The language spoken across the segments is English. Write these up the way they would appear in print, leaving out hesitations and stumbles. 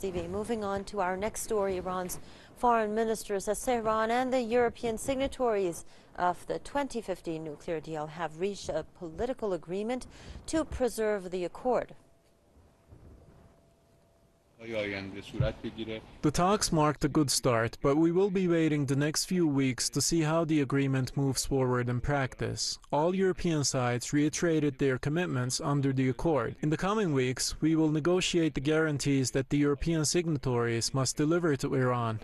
TV. Moving on to our next story, Iran's foreign minister says Tehran and the European signatories of the 2015 nuclear deal have reached a political agreement to preserve the accord. The talks marked a good start, but we will be waiting the next few weeks to see how the agreement moves forward in practice. All European sides reiterated their commitments under the accord. In the coming weeks, we will negotiate the guarantees that the European signatories must deliver to Iran.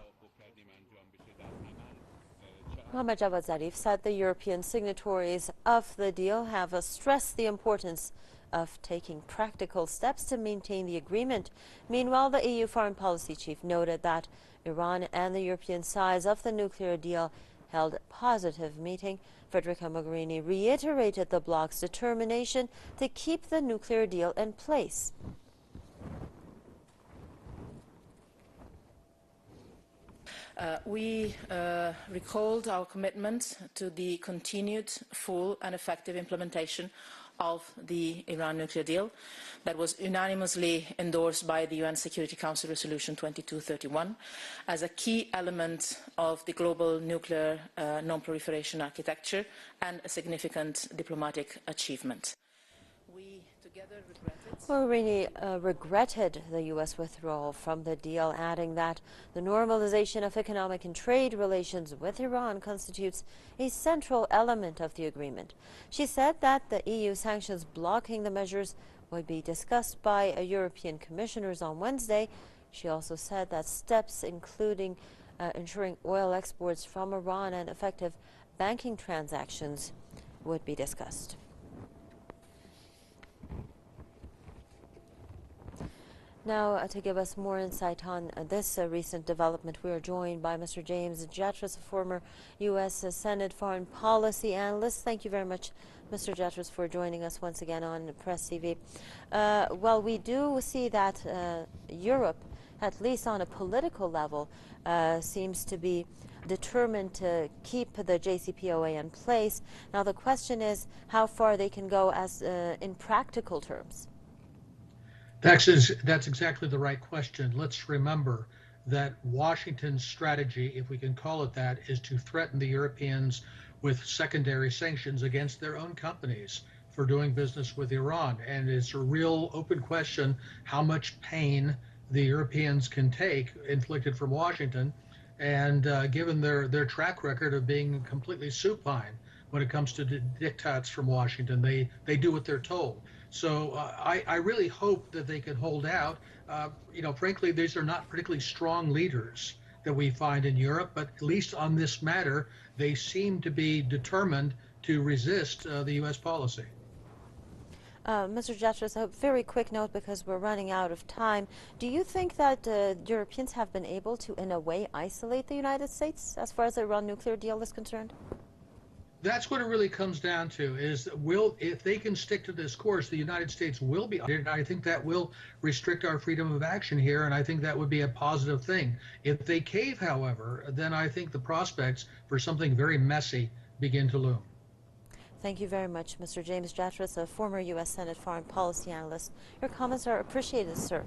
Mohammad Javad Zarif said the European signatories of the deal have stressed the importance of taking practical steps to maintain the agreement. Meanwhile, the EU foreign policy chief noted that Iran and the European sides of the nuclear deal held a positive meeting. Federica Mogherini reiterated the bloc's determination to keep the nuclear deal in place. We recalled our commitment to the continued, full and effective implementation of the Iran nuclear deal that was unanimously endorsed by the UN Security Council Resolution 2231 as a key element of the global nuclear non-proliferation architecture and a significant diplomatic achievement. We together Mogherini regretted the U.S. withdrawal from the deal, adding that the normalization of economic and trade relations with Iran constitutes a central element of the agreement. She said that the EU sanctions blocking the measures would be discussed by European commissioners on Wednesday. She also said that steps including ensuring oil exports from Iran and effective banking transactions would be discussed. Now, to give us more insight on this recent development, we are joined by Mr. James Jatras, a former U.S. Senate foreign policy analyst. Thank you very much, Mr. Jatras, for joining us once again on Press TV. Well, we do see that Europe, at least on a political level, seems to be determined to keep the JCPOA in place. Now, the question is how far they can go as in practical terms. That's exactly the right question. Let's remember that Washington's strategy, if we can call it that, is to threaten the Europeans with secondary sanctions against their own companies for doing business with Iran. And it's a real open question how much pain the Europeans can take inflicted from Washington. And given their track record of being completely supine when it comes to diktats from Washington, they do what they're told. So I really hope that they can hold out. You know, frankly, these are not particularly strong leaders that we find in Europe, but at least on this matter, they seem to be determined to resist the U.S. policy. Mr. Jatras, a very quick note because we're running out of time. Do you think that Europeans have been able to, in a way, isolate the United States as far as the Iran nuclear deal is concerned? That's what it really comes down to, is if they can stick to this course, the United States will be. I think that will restrict our freedom of action here, and I think that would be a positive thing. If they cave, however, then I think the prospects for something very messy begin to loom. Thank you very much, Mr. James Jatras, a former U.S. Senate foreign policy analyst. Your comments are appreciated, sir.